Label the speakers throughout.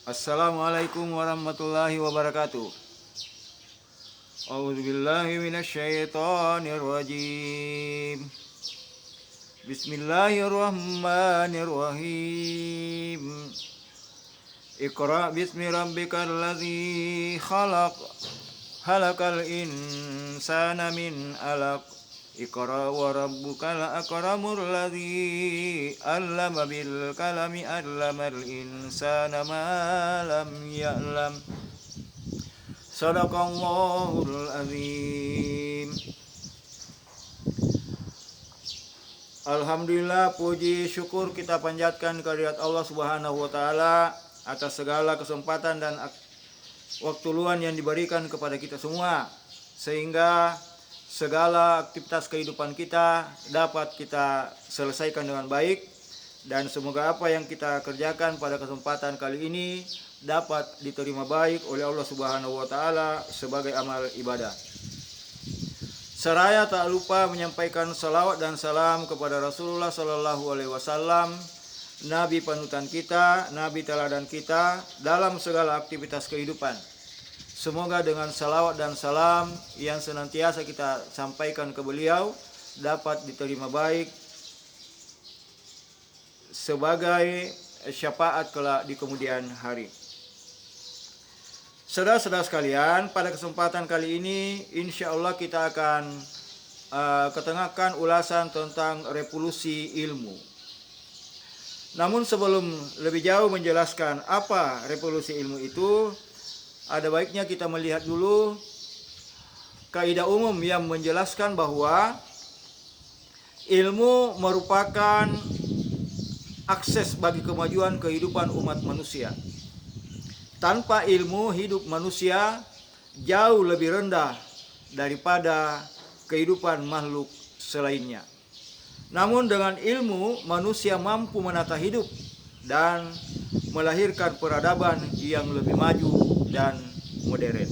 Speaker 1: Assalamualaikum warahmatullahi wabarakatuh. A'udzubillahi minasyaitonir rajim. Bismillahirrahmanirrahim. Iqra bismi rabbikal ladzi khalaq. Khalaqal insana min 'alaq. Iqra wa rabbukal akramul ladzi 'allama bil kalami 'allamal insana ma lam ya'lam. Shadaqallahul azim. Alhamdulillah, puji syukur kita panjatkan kehadirat Allah Subhanahu wa taala atas segala kesempatan dan waktu luang yang diberikan kepada kita semua, sehingga segala aktivitas kehidupan kita dapat kita selesaikan dengan baik, dan semoga apa yang kita kerjakan pada kesempatan kali ini dapat diterima baik oleh Allah Subhanahu wa taala sebagai amal ibadah. Seraya tak lupa menyampaikan salawat dan salam kepada Rasulullah Sallallahu Alaihi Wasallam, Nabi panutan kita, Nabi teladan kita dalam segala aktivitas kehidupan. Semoga dengan salawat dan salam yang senantiasa kita sampaikan ke beliau dapat diterima baik sebagai syafaat kelak di kemudian hari. Saudara-saudara sekalian, pada kesempatan kali ini insya Allah kita akan ketengahkan ulasan tentang revolusi ilmu. Namun sebelum lebih jauh menjelaskan apa revolusi ilmu itu, ada baiknya kita melihat dulu kaidah umum yang menjelaskan bahwa ilmu merupakan akses bagi kemajuan kehidupan umat manusia. Tanpa ilmu, hidup manusia jauh lebih rendah daripada kehidupan makhluk selainnya. Namun dengan ilmu, manusia mampu menata hidup dan melahirkan peradaban yang lebih maju dan modern.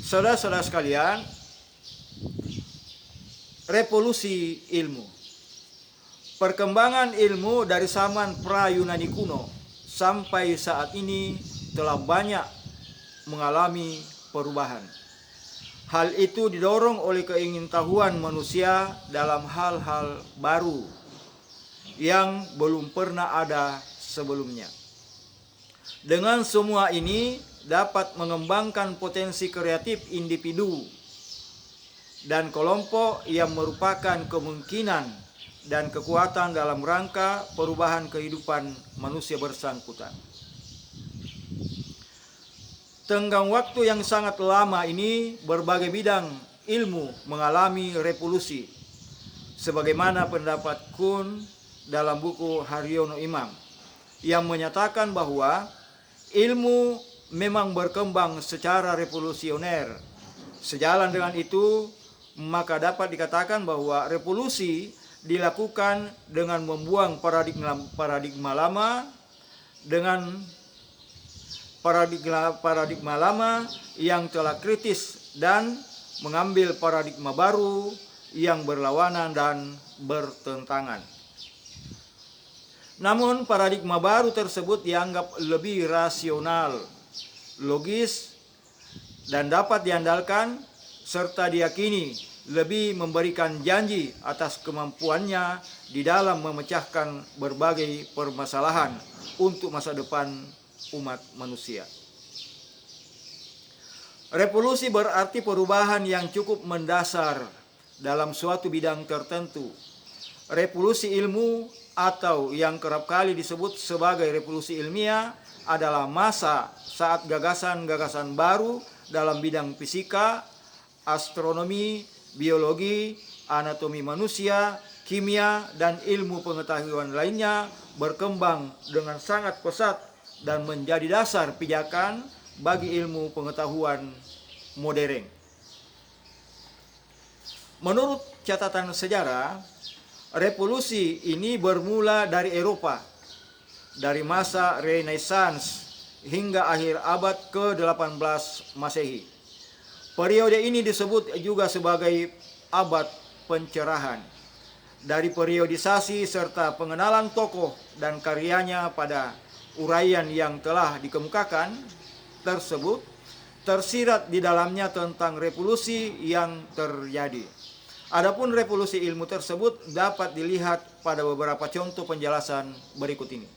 Speaker 1: Saudara-saudara sekalian, revolusi ilmu. Perkembangan ilmu dari zaman pra-Yunani kuno sampai saat ini telah banyak mengalami perubahan. Hal itu didorong oleh keingintahuan manusia dalam hal-hal baru yang belum pernah ada sebelumnya. Dengan semua ini dapat mengembangkan potensi kreatif individu dan kelompok yang merupakan kemungkinan dan kekuatan dalam rangka perubahan kehidupan manusia bersangkutan. Tenggang waktu yang sangat lama ini berbagai bidang ilmu mengalami revolusi, sebagaimana pendapat Kuhn dalam buku Haryono Imam yang menyatakan bahwa ilmu memang berkembang secara revolusioner. Sejalan dengan itu, maka dapat dikatakan bahwa revolusi dilakukan dengan membuang paradigma lama dengan paradigma lama yang telah kritis dan mengambil paradigma baru yang berlawanan dan bertentangan. Namun paradigma baru tersebut dianggap lebih rasional, logis, dan dapat diandalkan serta diyakini lebih memberikan janji atas kemampuannya di dalam memecahkan berbagai permasalahan untuk masa depan umat manusia. Revolusi berarti perubahan yang cukup mendasar dalam suatu bidang tertentu. Revolusi ilmu atau yang kerap kali disebut sebagai revolusi ilmiah adalah masa saat gagasan-gagasan baru dalam bidang fisika, astronomi, biologi, anatomi manusia, kimia, dan ilmu pengetahuan lainnya berkembang dengan sangat pesat dan menjadi dasar pijakan bagi ilmu pengetahuan modern. Menurut catatan sejarah, revolusi ini bermula dari Eropa, dari masa Renaissance hingga akhir abad ke-18 Masehi. Periode ini disebut juga sebagai abad pencerahan. Dari periodisasi serta pengenalan tokoh dan karyanya pada uraian yang telah dikemukakan tersebut, tersirat di dalamnya tentang revolusi yang terjadi. Adapun revolusi ilmu tersebut dapat dilihat pada beberapa contoh penjelasan berikut ini.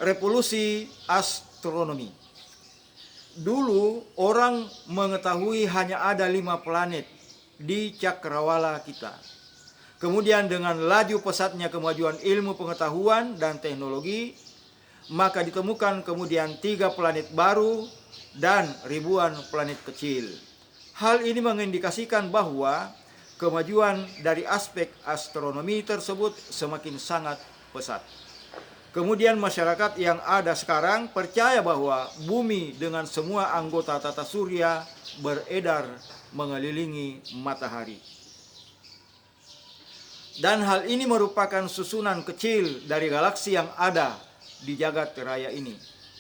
Speaker 1: Revolusi astronomi. Dulu orang mengetahui hanya ada 5 planet di cakrawala kita. Kemudian dengan laju pesatnya kemajuan ilmu pengetahuan dan teknologi, maka ditemukan kemudian 3 planet baru dan ribuan planet kecil. Hal ini mengindikasikan bahwa kemajuan dari aspek astronomi tersebut semakin sangat pesat. Kemudian masyarakat yang ada sekarang percaya bahwa bumi dengan semua anggota tata surya beredar mengelilingi matahari. Dan hal ini merupakan susunan kecil dari galaksi yang ada di jagat raya ini.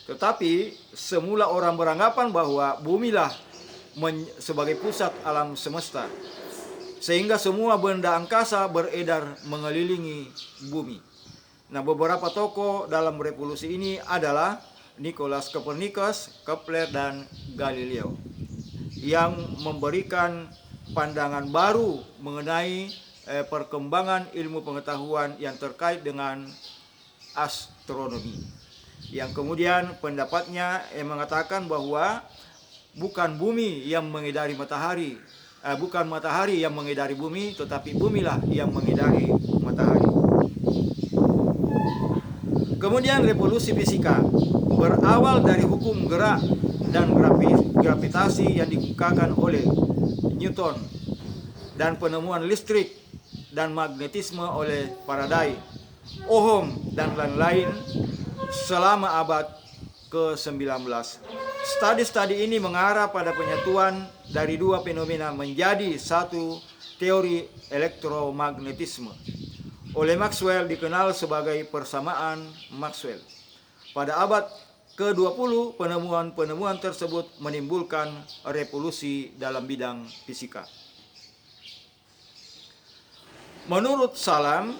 Speaker 1: Tetapi semula orang beranggapan bahwa bumilah sebagai pusat alam semesta, sehingga semua benda angkasa beredar mengelilingi bumi. Nah, beberapa tokoh dalam revolusi ini adalah Nicolaus Copernicus, Kepler, dan Galileo, yang memberikan pandangan baru mengenai perkembangan ilmu pengetahuan yang terkait dengan astronomi. Yang kemudian pendapatnya mengatakan bahwa bukan bumi yang mengedari matahari, bukan matahari yang mengedari bumi, tetapi bumilah yang mengedari matahari. Kemudian revolusi fisika berawal dari hukum gerak dan gravitasi yang dikemukakan oleh Newton, dan penemuan listrik dan magnetisme oleh Faraday, Ohm, dan lain-lain selama abad ke-19. Studi-studi ini mengarah pada penyatuan dari 2 fenomena menjadi satu teori elektromagnetisme. Oleh Maxwell dikenal sebagai persamaan Maxwell. Pada abad ke-20, penemuan-penemuan tersebut menimbulkan revolusi dalam bidang fisika. Menurut Salam,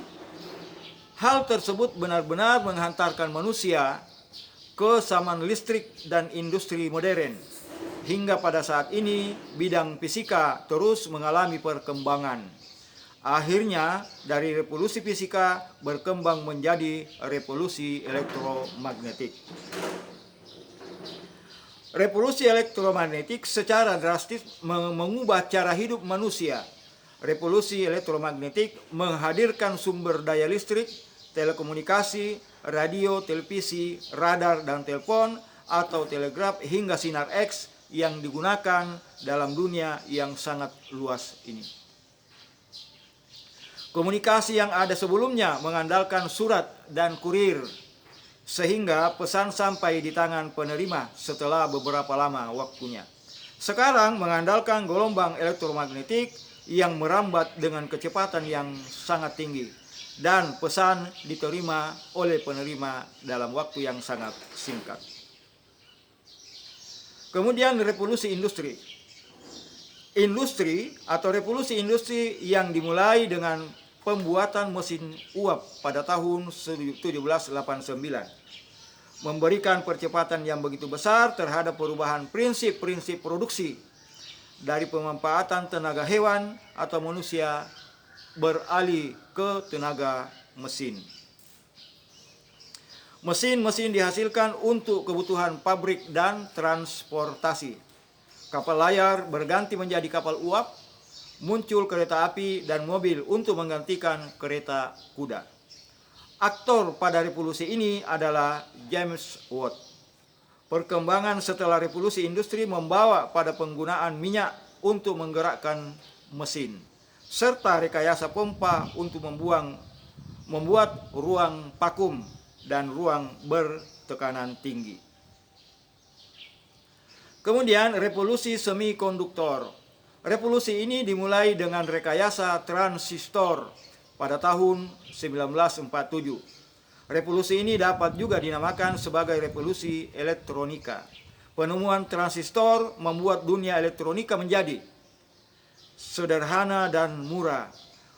Speaker 1: hal tersebut benar-benar menghantarkan manusia ke zaman listrik dan industri modern. Hingga pada saat ini, bidang fisika terus mengalami perkembangan. Akhirnya, dari revolusi fisika berkembang menjadi revolusi elektromagnetik. Revolusi elektromagnetik secara drastis mengubah cara hidup manusia. Revolusi elektromagnetik menghadirkan sumber daya listrik, telekomunikasi, radio, televisi, radar, dan telepon atau telegraf hingga sinar X yang digunakan dalam dunia yang sangat luas ini. Komunikasi yang ada sebelumnya mengandalkan surat dan kurir, sehingga pesan sampai di tangan penerima setelah beberapa lama waktunya. Sekarang mengandalkan gelombang elektromagnetik yang merambat dengan kecepatan yang sangat tinggi, dan pesan diterima oleh penerima dalam waktu yang sangat singkat. Kemudian revolusi industri. Industri atau revolusi industri yang dimulai dengan pembuatan mesin uap pada tahun 1789 memberikan percepatan yang begitu besar terhadap perubahan prinsip-prinsip produksi dari pemanfaatan tenaga hewan atau manusia beralih ke tenaga mesin. Mesin-mesin dihasilkan untuk kebutuhan pabrik dan transportasi. Kapal layar berganti menjadi kapal uap, muncul kereta api dan mobil untuk menggantikan kereta kuda. Aktor pada revolusi ini adalah James Watt. Perkembangan setelah revolusi industri membawa pada penggunaan minyak untuk menggerakkan mesin, serta rekayasa pompa untuk membuat ruang vakum dan ruang bertekanan tinggi. Kemudian revolusi semikonduktor. Revolusi ini dimulai dengan rekayasa transistor pada tahun 1947. Revolusi ini dapat juga dinamakan sebagai revolusi elektronika. Penemuan transistor membuat dunia elektronika menjadi sederhana dan murah.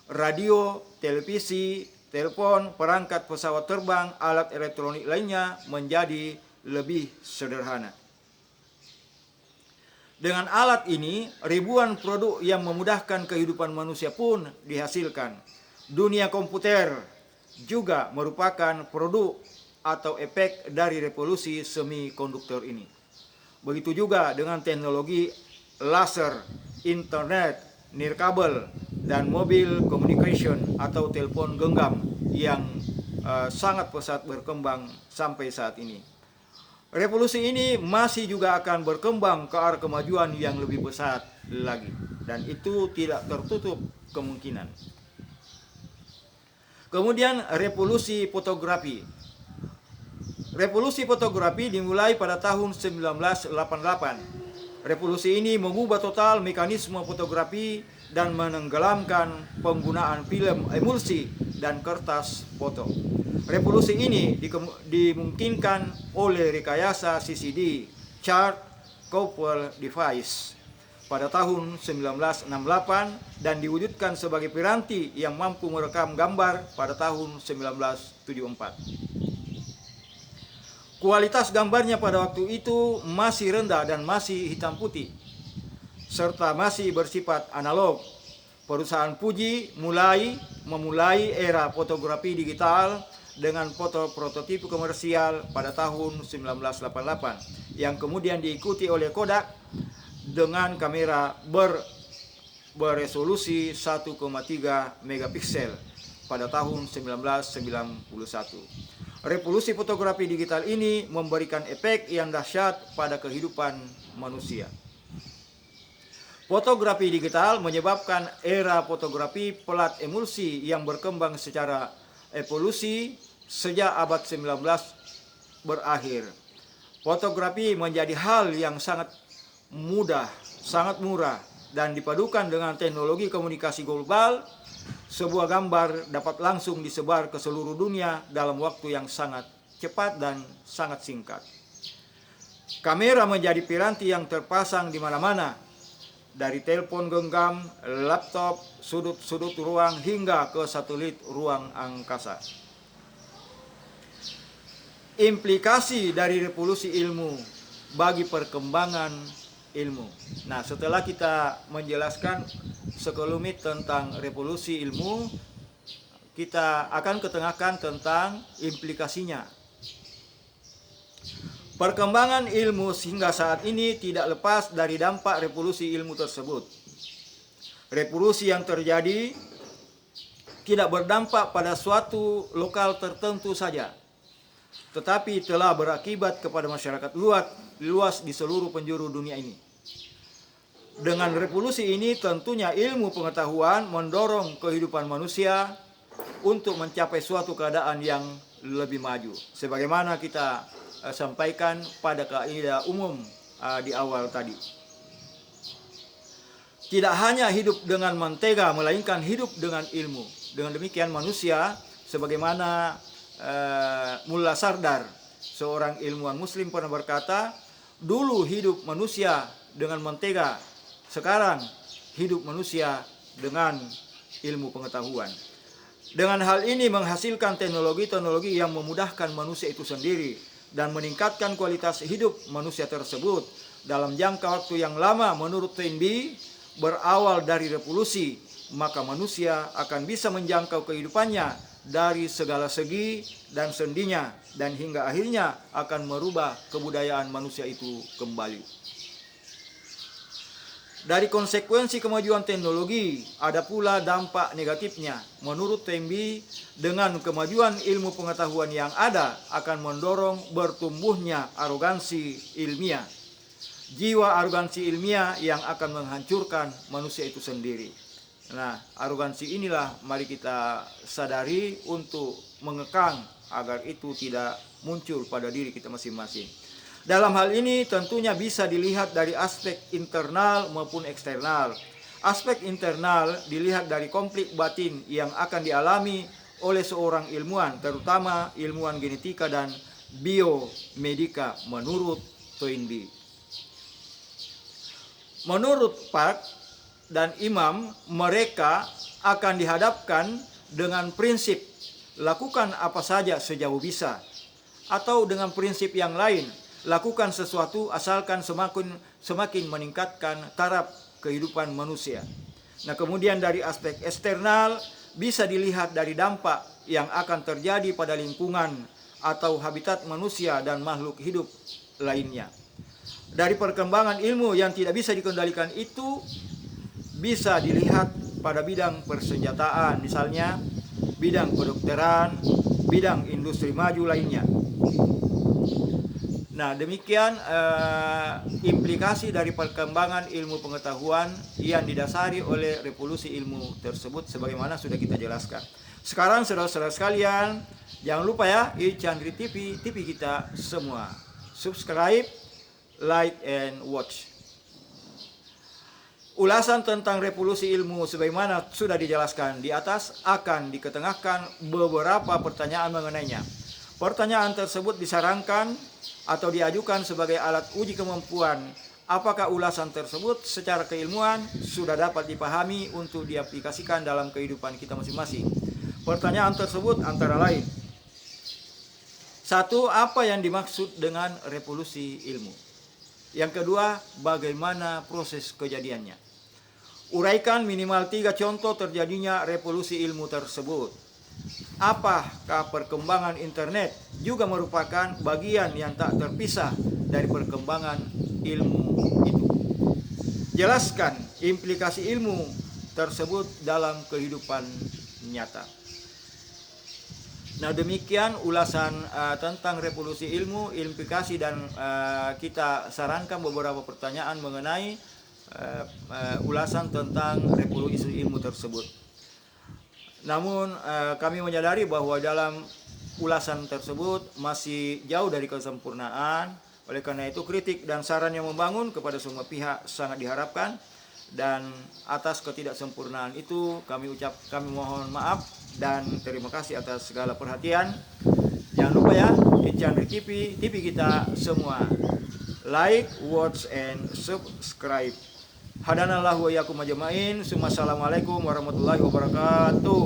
Speaker 1: Radio, televisi, telepon, perangkat pesawat terbang, alat elektronik lainnya menjadi lebih sederhana. Dengan alat ini, ribuan produk yang memudahkan kehidupan manusia pun dihasilkan. Dunia komputer juga merupakan produk atau efek dari revolusi semikonduktor ini. Begitu juga dengan teknologi laser, internet, nirkabel, dan mobil communication atau telepon genggam yang sangat pesat berkembang sampai saat ini. Revolusi ini masih juga akan berkembang ke arah kemajuan yang lebih pesat lagi, dan itu tidak tertutup kemungkinan. Kemudian revolusi fotografi. Revolusi fotografi dimulai pada tahun 1988. Revolusi ini mengubah total mekanisme fotografi dan menenggelamkan penggunaan film emulsi dan kertas foto. Revolusi ini dimungkinkan oleh rekayasa CCD, Chart Coupled Device, pada tahun 1968 dan diwujudkan sebagai piranti yang mampu merekam gambar pada tahun 1974. Kualitas gambarnya pada waktu itu masih rendah dan masih hitam putih, serta masih bersifat analog. Perusahaan Fuji memulai era fotografi digital dengan foto prototipe komersial pada tahun 1988 yang kemudian diikuti oleh Kodak dengan kamera beresolusi 1,3 megapiksel pada tahun 1991. Revolusi fotografi digital ini memberikan efek yang dahsyat pada kehidupan manusia. Fotografi digital menyebabkan era fotografi pelat emulsi yang berkembang secara evolusi sejak abad 19 berakhir. Fotografi menjadi hal yang sangat mudah, sangat murah, dan dipadukan dengan teknologi komunikasi global, sebuah gambar dapat langsung disebar ke seluruh dunia dalam waktu yang sangat cepat dan sangat singkat. Kamera menjadi piranti yang terpasang di mana-mana, dari telepon genggam, laptop, sudut-sudut ruang hingga ke satelit ruang angkasa. Implikasi dari revolusi ilmu bagi perkembangan ilmu. Nah, setelah kita menjelaskan sekelumit tentang revolusi ilmu, kita akan ketengahkan tentang implikasinya. Perkembangan ilmu hingga saat ini tidak lepas dari dampak revolusi ilmu tersebut. Revolusi yang terjadi tidak berdampak pada suatu lokal tertentu saja, tetapi telah berakibat kepada masyarakat luas di seluruh penjuru dunia ini. Dengan revolusi ini tentunya ilmu pengetahuan mendorong kehidupan manusia untuk mencapai suatu keadaan yang lebih maju. Sebagaimana kita sampaikan pada kaidah umum di awal tadi. Tidak hanya hidup dengan mentega, melainkan hidup dengan ilmu. Dengan demikian manusia, sebagaimana Mullah Sardar, seorang ilmuwan muslim, pernah berkata, dulu hidup manusia dengan mentega, sekarang hidup manusia dengan ilmu pengetahuan. Dengan hal ini menghasilkan teknologi-teknologi yang memudahkan manusia itu sendiri dan meningkatkan kualitas hidup manusia tersebut dalam jangka waktu yang lama. Menurut Toynbee, berawal dari revolusi, maka manusia akan bisa menjangkau kehidupannya dari segala segi dan sendinya, dan hingga akhirnya akan merubah kebudayaan manusia itu kembali. Dari konsekuensi kemajuan teknologi, ada pula dampak negatifnya. Menurut Toynbee, dengan kemajuan ilmu pengetahuan yang ada akan mendorong bertumbuhnya arogansi ilmiah. Jiwa arogansi ilmiah yang akan menghancurkan manusia itu sendiri. Nah, arogansi inilah mari kita sadari untuk mengekang agar itu tidak muncul pada diri kita masing-masing. Dalam hal ini tentunya bisa dilihat dari aspek internal maupun eksternal. Aspek internal dilihat dari konflik batin yang akan dialami oleh seorang ilmuwan, terutama ilmuwan genetika dan biomedika menurut Toynbee. Menurut Park, dan imam, mereka akan dihadapkan dengan prinsip lakukan apa saja sejauh bisa, atau dengan prinsip yang lain, lakukan sesuatu asalkan semakin meningkatkan taraf kehidupan manusia. Nah, kemudian dari aspek eksternal bisa dilihat dari dampak yang akan terjadi pada lingkungan atau habitat manusia dan makhluk hidup lainnya. Dari perkembangan ilmu yang tidak bisa dikendalikan itu bisa dilihat pada bidang persenjataan, misalnya bidang kedokteran, bidang industri maju lainnya. Nah, demikian implikasi dari perkembangan ilmu pengetahuan yang didasari oleh revolusi ilmu tersebut sebagaimana sudah kita jelaskan. Sekarang saudara-saudara sekalian, jangan lupa ya, Chandri TV kita semua. Subscribe, like, and watch. Ulasan tentang revolusi ilmu sebagaimana sudah dijelaskan di atas akan diketengahkan beberapa pertanyaan mengenainya. Pertanyaan tersebut disarankan atau diajukan sebagai alat uji kemampuan apakah ulasan tersebut secara keilmuan sudah dapat dipahami untuk diaplikasikan dalam kehidupan kita masing-masing. Pertanyaan tersebut antara lain: 1. Apa yang dimaksud dengan revolusi ilmu? Yang kedua, bagaimana proses kejadiannya? Uraikan minimal 3 contoh terjadinya revolusi ilmu tersebut. Apakah perkembangan internet juga merupakan bagian yang tak terpisah dari perkembangan ilmu itu? Jelaskan implikasi ilmu tersebut dalam kehidupan nyata. Nah, demikian ulasan tentang revolusi ilmu, implikasi, dan kita sarankan beberapa pertanyaan mengenai ulasan tentang revolusi ilmu tersebut. Namun kami menyadari bahwa dalam ulasan tersebut masih jauh dari kesempurnaan. Oleh karena itu kritik dan saran yang membangun kepada semua pihak sangat diharapkan. Dan atas ketidaksempurnaan itu kami mohon maaf dan terima kasih atas segala perhatian. Jangan lupa ya, Chandri TV kita semua. Like, watch, and subscribe. Hadanallahu wa iyyakum ajmain. Assalamualaikum warahmatullahi wabarakatuh.